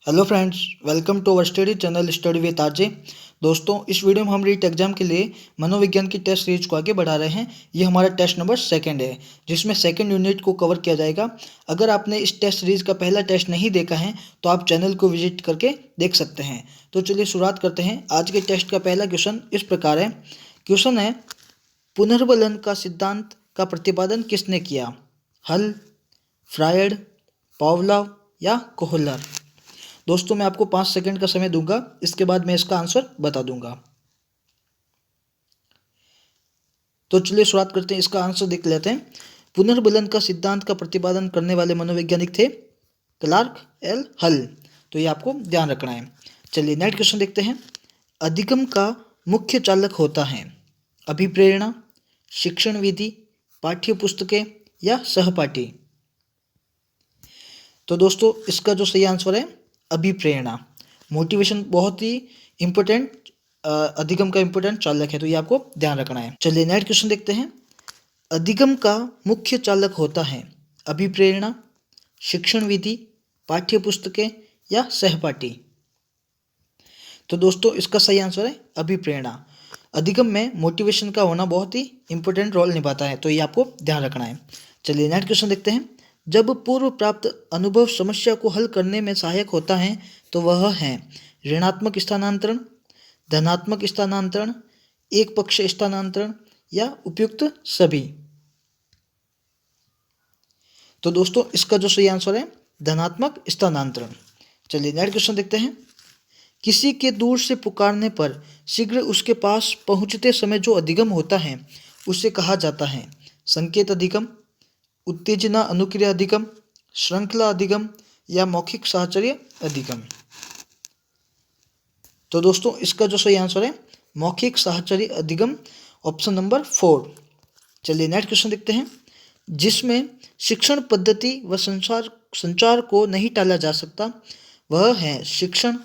Hello friends, welcome to our study channel study with RJ. दोस्तों, इस video में हम रीट एग्जाम के लिए मनोविज्ञान की टेस्ट सीरीज को आगे बढ़ा रहे हैं। ये हमारा टेस्ट नंबर सेकंड है, जिसमें सेकंड यूनिट को कवर किया जाएगा। अगर आपने इस टेस्ट सीरीज का पहला टेस्ट नहीं देखा है तो आप चैनल को विजिट करके देख सकते हैं। तो चलिए शुरुआत करते हैं। आज के टेस्ट का पहला क्वेश्चन इस प्रकार है। क्वेश्चन है, पुनर्बलन का सिद्धांत का प्रतिपादन किसने किया? हल, फ्रायड, पावलोव या कोहलर? दोस्तों, मैं आपको 5 सेकंड का समय दूंगा, इसके बाद मैं इसका आंसर बता दूंगा। तो चलिए शुरुआत करते हैं, इसका आंसर देख लेते हैं। पुनर्बलन का सिद्धांत का प्रतिपादन करने वाले मनोवैज्ञानिक थे क्लार्क एल हल। तो ये आपको ध्यान रखना है। चलिए नेक्स्ट क्वेश्चन देखते हैं। अधिगम का मुख्य चालक होता है अभिप्रेरणा, शिक्षण विधि, पाठ्य पुस्तकें या सहपाठी? तो दोस्तों, इसका जो सही आंसर है अभिप्रेरणा। मोटिवेशन बहुत ही इंपॉर्टेंट, अधिगम का इंपॉर्टेंट चालक है, तो ये आपको ध्यान रखना है। चलिए नेक्स्ट क्वेश्चन देखते हैं। अधिगम का मुख्य चालक होता है अभिप्रेरणा, शिक्षण विधि, पाठ्य पुस्तकें या सहपाठी? तो दोस्तों, इसका सही आंसर है अभिप्रेरणा। अधिगम में मोटिवेशन का होना बहुत ही इंपॉर्टेंट रोल निभाता है, तो ये आपको ध्यान रखना है। चलिए नेक्स्ट क्वेश्चन देखते हैं। जब पूर्व प्राप्त अनुभव समस्या को हल करने में सहायक होता है तो वह है ऋणात्मक स्थानांतरण, धनात्मक स्थानांतरण, एक पक्ष स्थानांतरण या उपयुक्त सभी? तो दोस्तों, इसका जो सही आंसर है धनात्मक स्थानांतरण। चलिए नेक्स्ट क्वेश्चन देखते हैं। किसी के दूर से पुकारने पर शीघ्र उसके पास पहुंचते समय जो अधिगम होता है उसे कहा जाता है संकेत अधिगम, उत्तेजना अनुक्रिया अधिगम, श्रृंखला अधिगम या मौखिक साहचर्य अधिगम? तो दोस्तों, इसका जो सही आंसर है मौखिक साहचर्य अधिगम, ऑप्शन नंबर 4। चलिए नेक्स्ट क्वेश्चन देखते हैं। जिसमें शिक्षण पद्धति व संचार को नहीं टाला जा सकता वह है शिक्षण,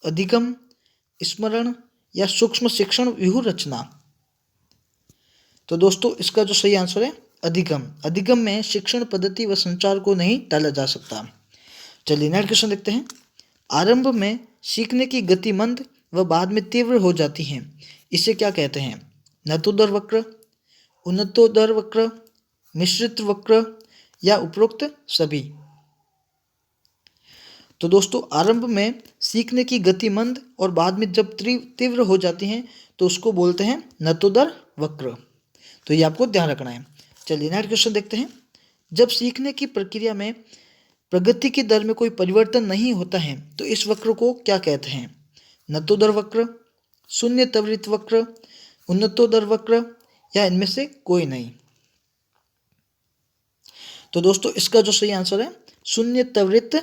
अधिगम, स्मरण या सूक्ष्म शिक्षण व्यूह रचना? तो दोस्तों, इसका जो सही आंसर है अधिगम। अधिगम में शिक्षण पद्धति व संचार को नहीं टाला जा सकता। चलिए नेक्स्ट क्वेश्चन देखते हैं। आरंभ में सीखने की गति मंद व बाद में तीव्र हो जाती है, इसे क्या कहते हैं? नतोदर वक्र, उन्नतोदर वक्र, मिश्रित वक्र या उपरोक्त सभी? तो दोस्तों, आरंभ में सीखने की गति मंद और बाद में जब तीव्र हो जाती हैं तो उसको बोलते हैं नतोदर वक्र। तो ये आपको ध्यान रखना है। चलिए नेक्स्ट क्वेश्चन देखते हैं। जब सीखने की प्रक्रिया में प्रगति की दर में कोई परिवर्तन नहीं होता है तो इस वक्र को क्या कहते हैं? नतोदर वक्र, शून्य त्वरित वक्र, उन्नतोदर वक्र या इनमें से कोई नहीं? तो दोस्तों, इसका जो सही आंसर है शून्य त्वरित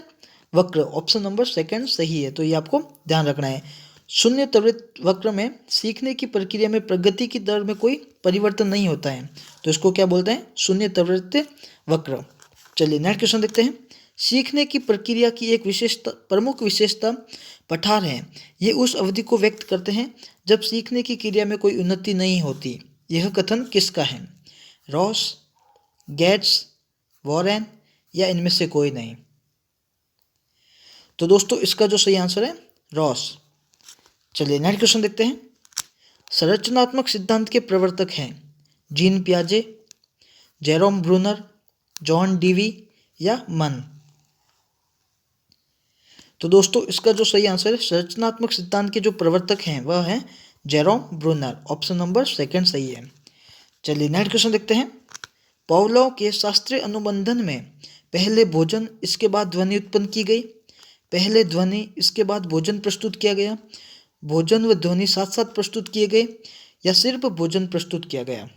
वक्र, ऑप्शन नंबर 2 सही है, तो ये आपको ध्यान रखना है। शून्य त्वरित वक्र में सीखने की प्रक्रिया में प्रगति की दर में कोई परिवर्तन नहीं होता है, तो इसको क्या बोलते हैं? शून्य त्वरित वक्र। चलिए नेक्स्ट क्वेश्चन देखते हैं। सीखने की प्रक्रिया की एक विशेषता, प्रमुख विशेषता पठार है। ये उस अवधि को व्यक्त करते हैं जब सीखने की क्रिया में कोई उन्नति नहीं होती। यह कथन किसका है? रॉस, गेट्स, वॉरेन या इनमें से कोई नहीं? तो दोस्तों, इसका जो सही आंसर है रॉस। चलिए नेक्स्ट क्वेश्चन देखते हैं। संरचनात्मक सिद्धांत के प्रवर्तक हैं जीन पियाजे, जेरोम ब्रूनर, जॉन डीवी या मन? तो दोस्तों, इसका जो सही आंसर है संरचनात्मक सिद्धांत के जो प्रवर्तक हैं वह है जेरोम ब्रूनर, ऑप्शन नंबर 2 सही है। चलिए नेक्स्ट क्वेश्चन देखते हैं। पावलोव के शास्त्रीय अनुबंधन में पहले भोजन इसके बाद ध्वनि उत्पन्न की गई, पहले ध्वनि इसके बाद भोजन प्रस्तुत किया गया, भोजन व ध्वनि साथ साथ प्रस्तुत किए गए या सिर्फ भोजन प्रस्तुत किया गया?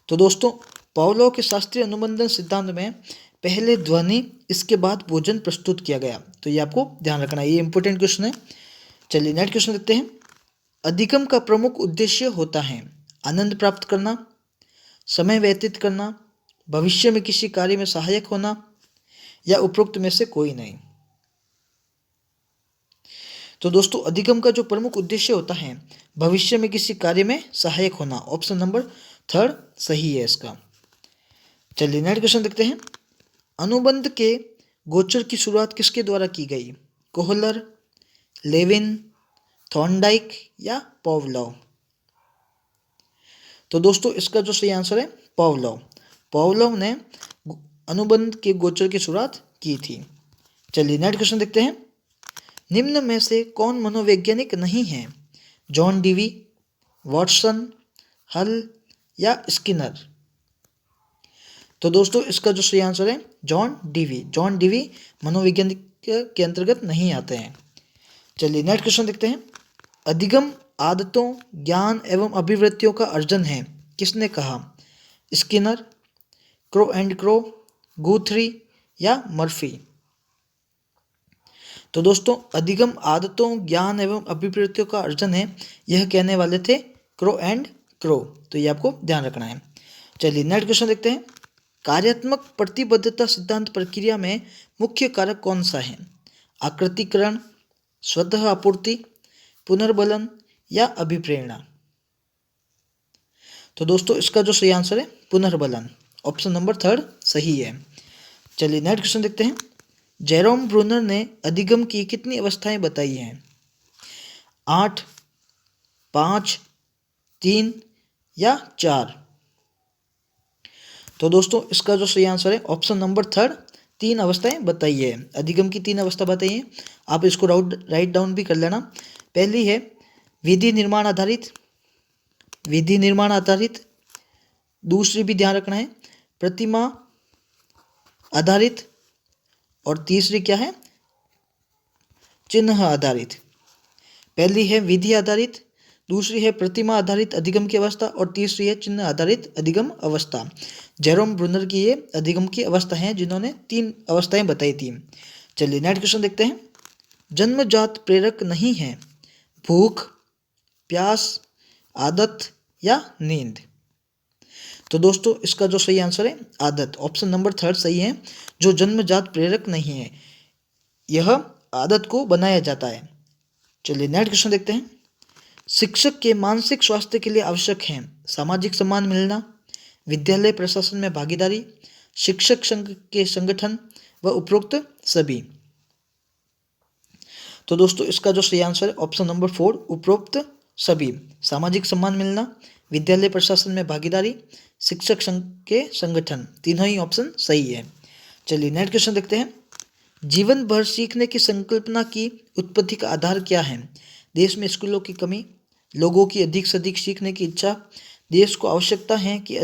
तो दोस्तों, पावलोव के शास्त्रीय अनुबंधन सिद्धांत में पहले ध्वनि इसके बाद भोजन प्रस्तुत किया गया, तो ये आपको ध्यान रखना है, ये इंपॉर्टेंट क्वेश्चन है। चलिए नेक्स्ट क्वेश्चन देखते हैं। अधिगम का प्रमुख उद्देश्य होता है आनंद प्राप्त करना, समय व्यतीत करना, भविष्य में किसी कार्य में सहायक होना या उपरोक्त में से कोई नहीं? तो दोस्तों, अधिगम का जो प्रमुख उद्देश्य होता है भविष्य में किसी कार्य में सहायक होना, ऑप्शन नंबर 3 सही है इसका। चलिए नेक्स्ट क्वेश्चन देखते हैं। अनुबंध के गोचर की शुरुआत किसके द्वारा की गई? कोहलर, लेविन, थॉर्नडाइक या पावलोव? तो दोस्तों इसका जो सही आंसर है पावलोव। पावलोव ने अनुबंध के गोचर की शुरुआत की थी। चलिए नेक्स्ट क्वेश्चन देखते हैं। निम्न में से कौन मनोवैज्ञानिक नहीं है? जॉन डीवी, वॉटसन, हल या स्किनर? तो दोस्तों इसका जो सही आंसर है जॉन डीवी। जॉन डीवी मनोवैज्ञानिक के अंतर्गत नहीं आते हैं। चलिए नेक्स्ट क्वेश्चन देखते हैं। अधिगम आदतों, ज्ञान एवं अभिवृत्तियों का अर्जन है, किसने कहा? स्किनर, क्रो एंड क्रो, गुथरी या मर्फी? तो दोस्तों अधिगम आदतों, ज्ञान एवं अभिवृत्तियों का अर्जन है, यह कहने वाले थे क्रो एंड क्रो। तो ये आपको ध्यान रखना है। चलिए नेक्स्ट क्वेश्चन देखते हैं। कार्यात्मक प्रतिबद्धता सिद्धांत प्रक्रिया में मुख्य कारक कौन सा है? आकृतिकरण, स्वतः आपूर्ति, पुनर्बलन या अभिप्रेरणा? तो दोस्तों इसका जो सही आंसर है पुनर्बलन। ऑप्शन नंबर 3 सही है। चलिए नेक्स्ट क्वेश्चन देखते हैं। जेरोम ब्रूनर ने अधिगम की कितनी अवस्थाएं बताई हैं? 8, 5, 3 या 4? तो दोस्तों इसका जो सही आंसर है ऑप्शन नंबर 3 3 अवस्थाएं बताई है। अधिगम की 3 अवस्था बताई है। आप इसको राइट डाउन भी कर लेना। पहली है विधि निर्माण आधारित, विधि निर्माण आधारित। दूसरी भी ध्यान रखना है प्रतिमा आधारित, और तीसरी क्या है? चिन्ह आधारित। पहली है विधि आधारित, दूसरी है प्रतिमा आधारित अधिगम की अवस्था, और तीसरी है चिन्ह आधारित अधिगम अवस्था। जेरोम ब्रूनर की ये अधिगम की अवस्था हैं जिन्होंने 3 अवस्थाएं बताई थी। चलिए नेक्स्ट क्वेश्चन देखते हैं। जन्मजात प्रेरक नहीं है, भूख, प्यास, आदत या नींद? तो दोस्तों इसका जो सही आंसर है आदत। ऑप्शन नंबर 3 सही है। जो जन्मजात प्रेरक नहीं है, यह आदत को बनाया जाता है। चलिए नेक्स्ट क्वेश्चन देखते हैं। शिक्षक के मानसिक स्वास्थ्य के लिए आवश्यक है सामाजिक सम्मान मिलना, विद्यालय प्रशासन में भागीदारी, शिक्षक संघ के संगठन व उपरोक्त सभी? तो दोस्तों इसका जो सही आंसर है ऑप्शन नंबर 4 उपरोक्त सभी। सामाजिक सम्मान मिलना, विद्यालय प्रशासन में भागीदारी, शिक्षक संघ के संगठन, तीनों ही ऑप्शन सही है। चलिए नेक्स्ट क्वेश्चन देखते हैं। जीवन भर सीखने की संकल्पना की उत्पत्ति का आधार क्या है? देश में स्कूलों की कमी, लोगों की अधिक से अधिक सीखने की इच्छा, देश को आवश्यकता है कि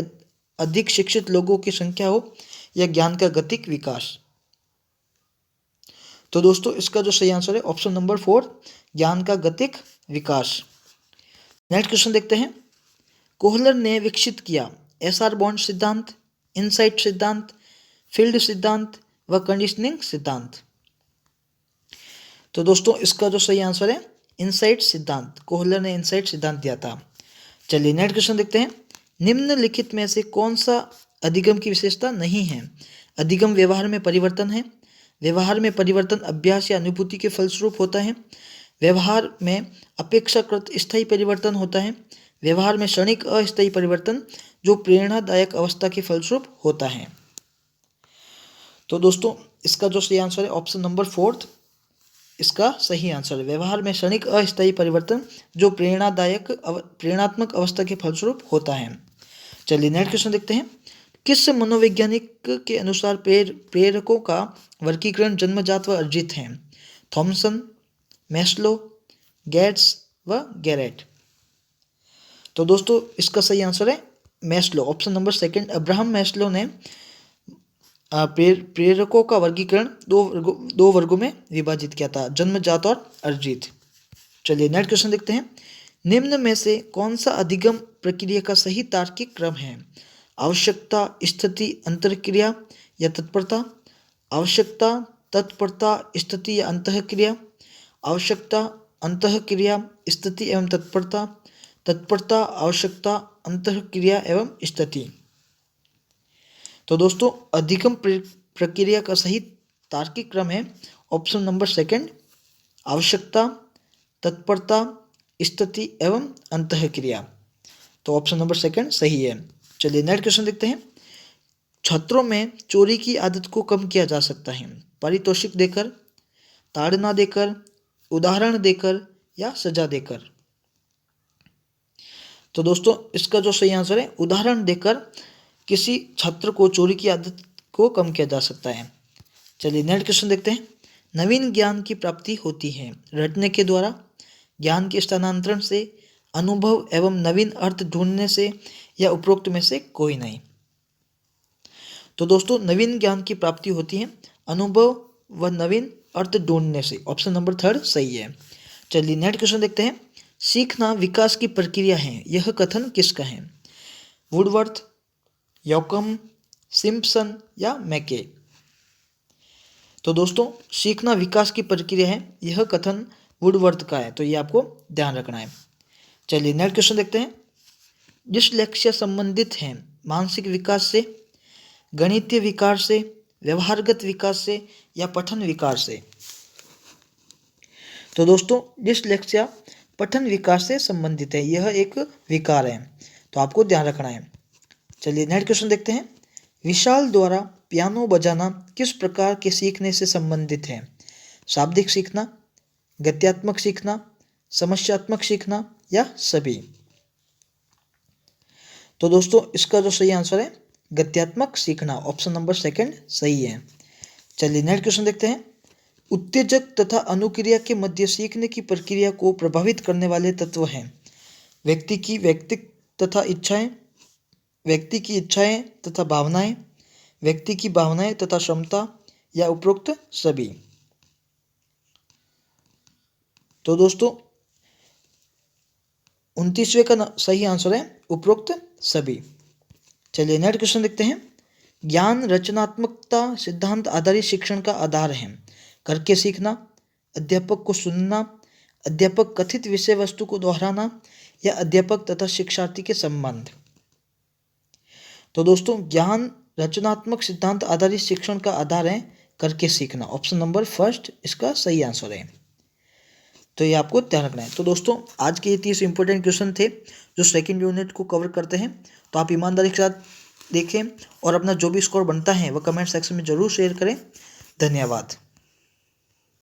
अधिक शिक्षित लोगों की संख्या हो, या ज्ञान का गतिक विकास? तो दोस्तों इसका जो सही आंसर है ऑप्शन नंबर 4 ज्ञान का गतिक विकास। नेक्स्ट क्वेश्चन देखते हैं। कोहलर ने विकसित किया एसआर बॉन्ड सिद्धांत, इनसाइट सिद्धांत, फील्ड सिद्धांत व कंडीशनिंग सिद्धांत? तो दोस्तों इसका जो सही आंसर है इनसाइट सिद्धांत। कोहलर ने इनसाइट सिद्धांत दिया था। चलिए नेक्स्ट क्वेश्चन देखते हैं। निम्नलिखित में से कौन सा अधिगम की विशेषता नहीं है? अधिगम व्यवहार में परिवर्तन है, व्यवहार में परिवर्तन अभ्यास या अनुभूति के फलस्वरूप होता है, व्यवहार में अपेक्षाकृत स्थायी परिवर्तन होता है, व्यवहार में क्षणिक अस्थायी परिवर्तन जो प्रेरणादायक अवस्था के फलस्वरूप होता है। तो दोस्तों इसका जो सही आंसर है ऑप्शन नंबर 4 इसका सही आंसर है। व्यवहार में क्षणिक अस्थायी परिवर्तन जो प्रेरणात्मक अवस्था के फलस्वरूप होता है। चलिए नेक्स्ट क्वेश्चन देखते हैं। किस मनोवैज्ञानिक के अनुसार प्रेरकों का वर्गीकरण जन्मजात व अर्जित है? थॉमसन, मैस्लो, गेट्स व गैरेट? तो दोस्तों इसका सही आंसर है Maslow. Option number 2 Abraham Maslow ने प्रेरकों का वर्गीकरण दो वर्गों में विभाजित किया था, जन्मजात और अर्जित। चलिए नेक्स्ट क्वेश्चन देखते हैं। निम्न में से कौन सा अधिगम प्रक्रिया का सही तार्किक क्रम है? आवश्यकता, स्थिति, अंतःक्रिया या तत्परता? आवश्यकता, तत्परता, स्थिति या अंतःक्रिया? आवश्यकता, अंतःक्रिया, स्थिति एवं तत्परता? तत्परता, आवश्यकता, अंतःक्रिया एवं स्थिति? तो दोस्तों अधिगम प्रक्रिया का सही तार्किक क्रम है ऑप्शन नंबर 2 आवश्यकता, तत्परता, स्थिति एवं अंतःक्रिया। तो ऑप्शन नंबर 2 सही है। चलिए नेक्स्ट क्वेश्चन देखते हैं। छात्रों में चोरी की आदत को कम किया जा सकता है। पारितोषिक देकर, ताड़ना देकर, उदाहरण देकर या सजा देकर। तो दोस्तों इसका जो सही आंसर है उदाहरण देकर किसी छात्र को चोरी की आदत को कम किया जा सकता है। चलिए नेक्स्ट क्वेश्चन देखते हैं। नवीन ज्ञान की प्राप्ति होती है रटने के द्वारा, ज्ञान के स्थानांतरण से, अनुभव एवं नवीन अर्थ ढूंढने से या उपरोक्त में से कोई नहीं। तो दोस्तों नवीन ज्ञान की प्राप्ति होती है अनुभव व नवीन अर्थ ढूंढने से। ऑप्शन नंबर 3 सही है। चलिए नेक्स्ट क्वेश्चन देखते हैं। सीखना विकास की प्रक्रिया है, यह कथन किसका है? वुडवर्थ, योकम, सिम्पसन या मैके। तो दोस्तों सीखना विकास की प्रक्रिया है, यह कथन वुडवर्थ का है, तो ये आपको ध्यान रखना है। चलिए नेक्स्ट क्वेश्चन देखते हैं। डिसलेक्सिया संबंधित है मानसिक विकास से, गणितीय विकार से, व्यवहारगत विकास से या पठन विकार से। तो दोस्तों डिसलेक्सिया पठन विकास से संबंधित है, यह एक विकार है, तो आपको ध्यान रखना है। चलिए नेक्स्ट क्वेश्चन देखते हैं। विशाल द्वारा पियानो बजाना किस प्रकार के सीखने से संबंधित है? शाब्दिक सीखना, गत्यात्मक सीखना, समस्यात्मक सीखना या सभी। तो दोस्तों इसका जो सही आंसर है गत्यात्मक सीखना। ऑप्शन नंबर 2 सही है। चलिए नेक्स्ट क्वेश्चन देखते हैं। उत्तेजक तथा अनुक्रिया के मध्य सीखने की प्रक्रिया को प्रभावित करने वाले तत्व हैं व्यक्ति की इच्छाएं तथा भावनाएं, व्यक्ति की भावनाएं तथा क्षमता या उपरोक्त सभी। तो दोस्तों 29वें का सही आंसर है उपरोक्त सभी। चलिए नेक्स्ट क्वेश्चन देखते हैं। ज्ञान रचनात्मकता सिद्धांत आधारित शिक्षण का आधार है। करके सीखना, अध्यापक को सुनना, अध्यापक कथित विषय वस्तु को दोहराना या अध्यापक तथा शिक्षार्थी के संबंध। तो दोस्तों ज्ञान रचनात्मक सिद्धांत आधारित शिक्षण का आधार है करके सीखना। ऑप्शन नंबर 1 इसका सही आंसर है, तो ये आपको ध्यान रखना है। तो दोस्तों आज के ये 30 इंपॉर्टेंट क्वेश्चन थे जो सेकंड यूनिट को कवर करते हैं, तो आप ईमानदारी के साथ देखें और अपना जो भी स्कोर बनता है वह कमेंट सेक्शन में जरूर शेयर करें। धन्यवाद।